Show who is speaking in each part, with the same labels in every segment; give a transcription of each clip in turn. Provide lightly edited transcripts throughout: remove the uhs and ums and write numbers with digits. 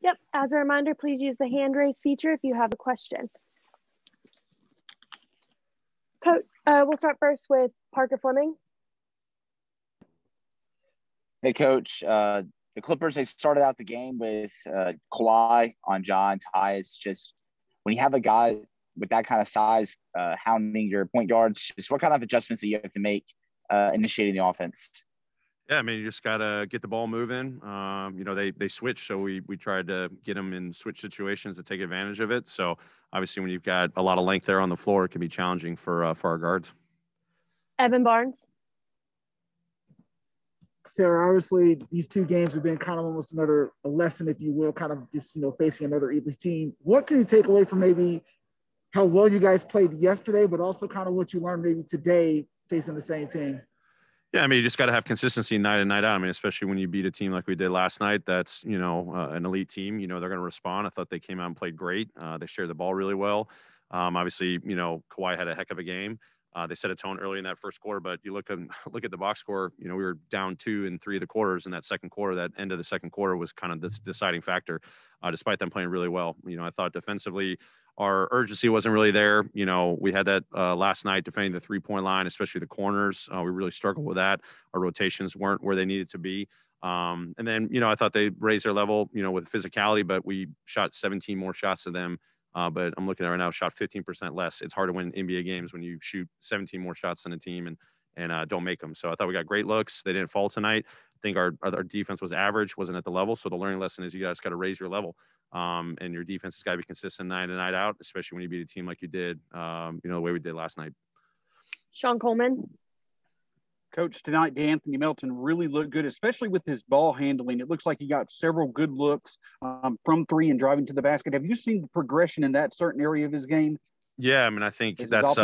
Speaker 1: Yep. As a reminder, please use the hand raise feature if you have a question. Coach, we'll start first with Parker Fleming.
Speaker 2: Hey, Coach. The Clippers, they started out the game with Kawhi on John Tyus. Just when you have a guy with that kind of size hounding your point guards, just what kind of adjustments do you have to make initiating the offense?
Speaker 3: Yeah, I mean, you just got to get the ball moving. They switched, so we tried to get them in switch situations to take advantage of it. So obviously when you've got a lot of length there on the floor, it can be challenging for our guards.
Speaker 1: Evan Barnes.
Speaker 4: Sarah, obviously these two games have been kind of almost a lesson, if you will, kind of just, facing another elite team. What can you take away from maybe how well you guys played yesterday, but also kind of what you learned maybe today facing the same team?
Speaker 3: Yeah, I mean, you just got to have consistency night in, night out. I mean, especially when you beat a team like we did last night, that's, an elite team, they're going to respond. I thought they came out and played great. They shared the ball really well. Obviously, Kawhi had a heck of a game. They set a tone early in that first quarter, but you look at the box score, we were down 2 in 3 of the quarters in that second quarter. That end of the second quarter was kind of the deciding factor, despite them playing really well. I thought defensively, our urgency wasn't really there. We had that last night defending the 3-point line, especially the corners. We really struggled with that. Our rotations weren't where they needed to be. And then, I thought they raised their level, with physicality, but we shot 17 more shots to them. But I'm looking at it right now, shot 15% less. It's hard to win NBA games when you shoot 17 more shots than a team and don't make them. So I thought we got great looks. They didn't fall tonight. I think our defense was average, wasn't at the level. So the learning lesson is you guys got to raise your level. And your defense has got to be consistent night in, night out, especially when you beat a team like you did, the way we did last night.
Speaker 1: Sean Coleman.
Speaker 5: Coach, tonight, D'Anthony Melton really looked good, especially with his ball handling. It looks like he got several good looks from 3 and driving to the basket. Have you seen the progression in that certain area of his game?
Speaker 3: Yeah, I mean, I think that's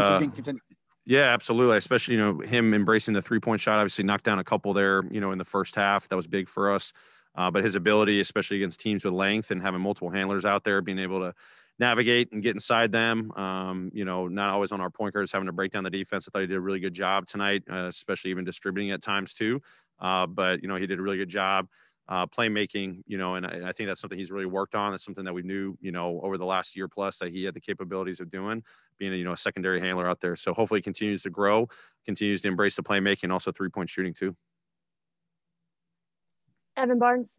Speaker 3: yeah, absolutely. Especially, him embracing the 3-point shot, obviously knocked down a couple there, in the first half. That was big for us. But his ability, especially against teams with length and having multiple handlers out there, being able to navigate and get inside them, not always on our point guards, having to break down the defense. I thought he did a really good job tonight, especially even distributing at times too. But, he did a really good job playmaking, and I think that's something he's really worked on. That's something that we knew, over the last year plus that he had the capabilities of doing, being a secondary handler out there. So hopefully he continues to grow, continues to embrace the playmaking, and also 3-point shooting too.
Speaker 1: Evan Barnes.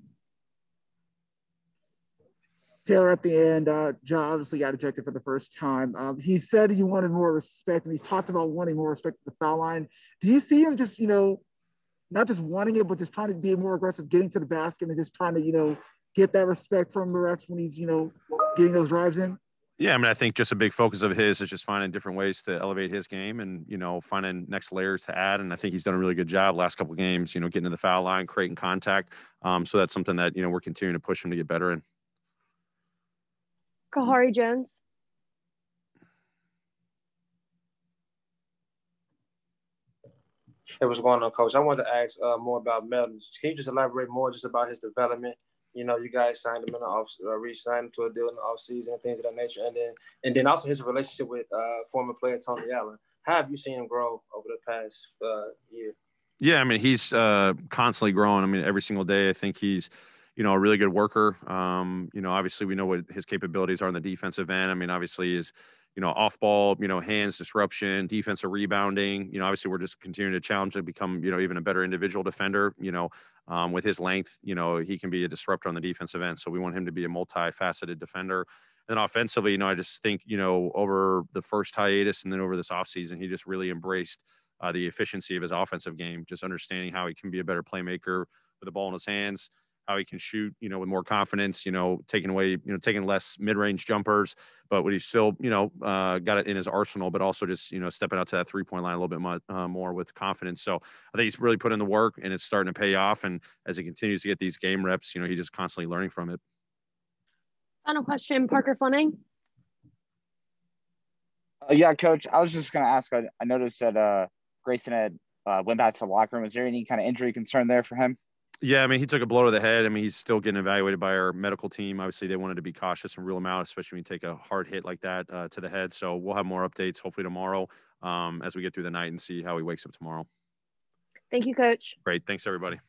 Speaker 4: Taylor, at the end, John obviously got ejected for the first time. He said he wanted more respect, and he's talked about wanting more respect at the foul line. Do you see him just, not just wanting it, but just trying to be more aggressive, getting to the basket and just trying to, get that respect from the refs when he's, getting those drives in?
Speaker 3: Yeah, I mean, I think just a big focus of his is just finding different ways to elevate his game and, finding next layers to add. And I think he's done a really good job last couple of games, getting to the foul line, creating contact. So that's something that, we're continuing to push him to get better in.
Speaker 1: Kahari Jones.
Speaker 6: Hey, what's going on, Coach? I wanted to ask more about Melton. Can you just elaborate more just about his development? You guys signed him in the re-signed him to a deal in the offseason and things of that nature. And then also his relationship with former player Tony Allen. How have you seen him grow over the past year? Yeah, I mean, he's constantly growing. I mean, every single day, I think he's, a really good worker. Obviously we know what his capabilities are on the defensive end. I mean, obviously is, off ball, hands disruption, defensive rebounding. Obviously we're just continuing to challenge to become, even a better individual defender. With his length, he can be a disruptor on the defensive end. So we want him to be a multifaceted defender. And offensively, I just think, over the first hiatus and then over this offseason, he just really embraced the efficiency of his offensive game, just understanding how he can be a better playmaker with the ball in his hands, how he can shoot, with more confidence, taking less mid-range jumpers, but when he's still, got it in his arsenal, but also just, stepping out to that 3-point line a little bit more with confidence. So I think he's really put in the work and it's starting to pay off. And as he continues to get these game reps, he's just constantly learning from it.
Speaker 1: Final question, Parker Fleming.
Speaker 2: Yeah, Coach, I was just going to ask, I noticed that Grayson had went back to the locker room. Was there any kind of injury concern there for him?
Speaker 3: Yeah, I mean, he took a blow to the head. I mean, he's still getting evaluated by our medical team. Obviously, they wanted to be cautious and rule him out, especially when you take a hard hit like that to the head. So we'll have more updates hopefully tomorrow as we get through the night and see how he wakes up tomorrow.
Speaker 1: Thank you, Coach.
Speaker 3: Great. Thanks, everybody.